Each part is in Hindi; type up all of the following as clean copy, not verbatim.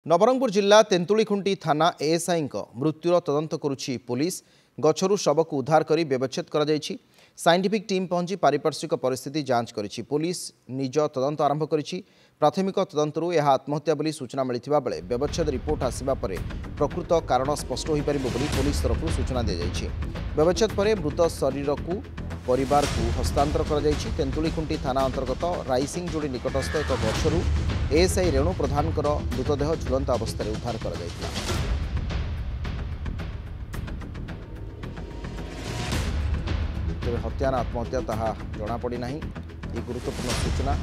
नवरंगपुर जिला तेंतुलीखुंटी थाना एएसआई मृत्युर तदंत करुछि पुलिस। गछरु शव को उद्धार कर व्यवच्छेद कर साइंटिफिक टीम पहुंची पारिपार्श्विक परिस्थिति जांच करिछि। पुलिस निज तदंत आरंभ करिछि। प्राथमिक तदंतरू यह आत्महत्या बोली सूचना मिलिथिबा बेले व्यवच्छेद रिपोर्ट आसिबा परे प्रकृत कारण स्पष्ट होई परिबो बोली पुलिस तरफ सूचना दि जाइछि। व्यवच्छेद परे मृत शरीर को परिवार को हस्तांतर कर जाइछि। तेंतुलीखुंटी थाना अंतर्गत राइसिंग जोड़ी निकटस्थ एक गछरु एएसआई रेणु प्रधान मृतदेह झुलंत अवस्था उद्धार कर जाइथिला। तेरे हत्या ना आत्महत्या ताहा जनापड़ी नहीं। ये गुरुत्वपूर्ण सूचना।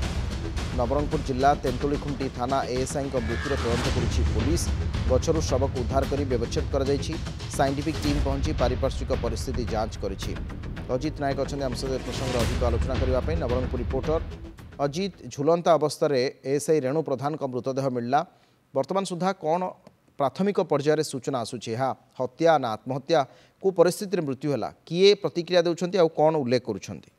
नवरंगपुर जिला तेंतुलीखुंटी थाना एएसआई मृत्युर तदंत करुछि पुलिस। गछरु शव को उद्धार कर व्यवच्छेद कर जाइछि। साइंटिफिक टीम पहुंची पारिपार्श्विक परिस्थिति जांच करिछि। अजित नायक अच्छा आम सहित प्रसंग अधिक आलोचना करने नवरंगपुर रिपोर्टर अजित। झुलंता अवस्था एएसआई रेणु प्रधान मृतदेह मिलला वर्तमान सुधा कौन प्राथमिक पर्यायर सूचना आसूची हत्या ना आत्महत्या को परिस्थिति मृत्यु है किए प्रतिक्रिया देउछंती आ कौन उल्लेख करुछंती?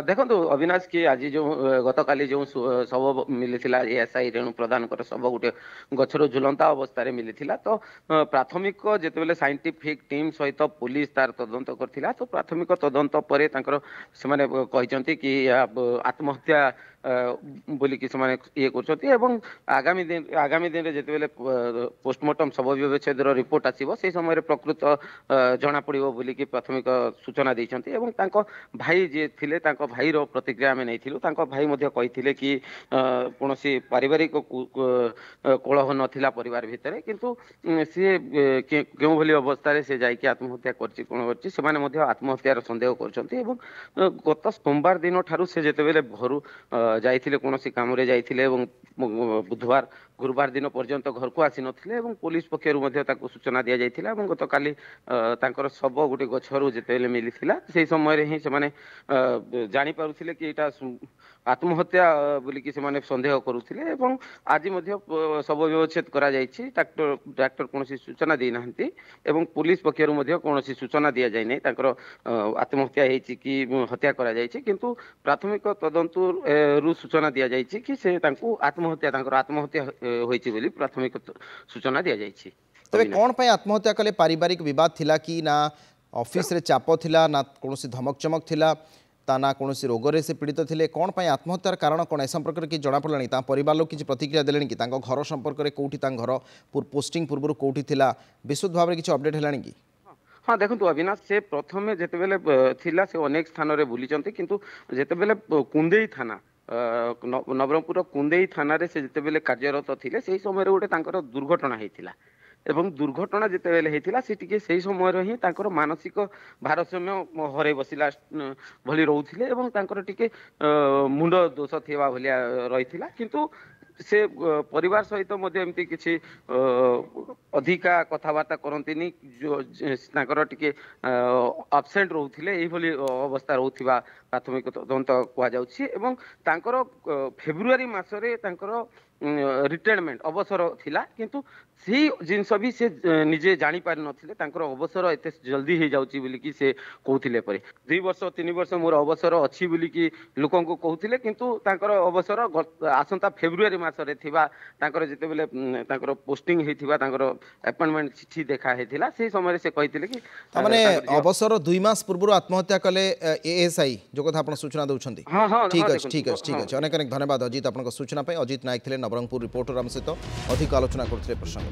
देखो अविनाश की आज जो गतकाली जो शव मिली एएसआई रेणु प्रधान शव गोटे गछर झुलंता अवस्था मिली तो प्राथमिक जितेबाला साइंटिफिक टीम सहित पुलिस तार तदंत करथिला। तो प्राथमिक तदंत पर कहते कि आत्महत्या बोलिकी से ये कर आगामी दिन में जितेबाला पोस्टमार्टम शव व्यवच्छेद रिपोर्ट आसो से समय प्रकृत जना पड़ो बोलिकी प्राथमिक सूचना देते। भाई जी थिले तांको भाई रो प्रतिक्रिया में नहीं थिलु। तांको भाई मध्य कहिथिले कि कोनोसी पारिवारिक कोलह नथिला परिवार भितरे किंतु सी केउ भली अवस्था रे से जाई कि आत्महत्या करछि कोन करछि से माने मध्य आत्महत्यार संदेह करछंती। एवं गत सोमवार दिन ठारू से जेतेबेले घरु जाइथिले कोनोसी काम रे जाइथिले एवं बुधवार गुरुवार दिन पर्यंत घर को आसी नथिले एवं पुलिस पक्षरु मध्य ताको सूचना दिया जाइथिला। एवं गत काली तांकर शव गोटे गछरु जेतेबेले मिलिथिला से समय रे ही से माने जानी पारुथिले कि एटा आत्महत्या बोलिकी से माने संदेह करुथिले। एवं आज मध्य शव व्यवच्छेद करा जाइछि। डॉक्टर कोनोसी सूचना दे नाहंती एवं पुलिस पक्षरु मध्य कोनोसी सूचना दिया जाय नै तांकर आत्महत्या हेछि कि हत्या करा जाइछि। किंतु प्राथमिक तदंत रु सूचना दिया जाइछि कि से तांको आत्महत्या तांकर आत्महत्या होइछि बोली प्राथमिक सूचना दिया जाइछि। तबे कोन पय आत्महत्या कले पारिवारिक विवाद थिला कि ना ऑफिस रे चाप थिला ना कोनोसी धमक चमक थिला ता कौन रोग से पीड़ित थे कौन आत्महत्यार कारण कौन ए संपर्क में कि जना पड़ा नहीं परिवार लोग किसी प्रतिक्रिया देले कि घर संपर्क में कौटी घर पोस्टिंग पूर्व कौटी थिला विशुद्ध भाव में किसी अपडेट है कि? हाँ देखो अविनाश से प्रथमे जितेबेले थिला से अनेक स्थान में बुली किंतु जितेबेले कुंदेई थाना नवरंगपुर कुंदेई थाना रे से जितेबेले कार्यरत थिले से समय गोटे दुर्घटना होता एवं दुर्घटना जितेबेले होता से टिके से समय ही तांकर मानसिक भारसाम्य हरे बसिला भली रोउथिले एवं तांकर टिके मुंड दोष थिबा भलिया रहिथिला। किंतु से परिवार सहित मध्य एमती किछि अधिका कथबार्ता करंतिनी जो तांकर टिके एब्सेंट रोउथिले एही भली अवस्था रोउथिबा प्राथमिक तदंत कुआ जाउछि। एवं तांकर फेब्रुआरी मासरे तांकर रिटायरमेंट अवसर थिला किंतु सी जिनस भी से निजे जानी पारि नथिले तांकर अवसर एते जल्दी हे जाउची बोली कि से कहउथिले परे 2 वर्ष 3 वर्ष मोर अवसर अछि बोली कि लोकन को कहउथिले किंतु तांकर अवसर आसंता फेब्रुआरी मासरे थिबा तांकर जेतेबेले तांकर पोस्टिंग हेथिबा तांकर अपॉइंटमेंट चिठी देखा हेथिला से समय से कहिथिले कि माने अवसर 2 मास पूर्व आत्महत्या कले एएसआई जो कथा आपण सूचना दउछंती। हां ठीक अछि ठीक अछि ठीक अछि अनेक अनेक धन्यवाद अजित आपन सूचना पे। अजित नायक थिले नवरंगपुर रिपोर्टर आम सहित अधिक आलोचना करथिले प्रसंग।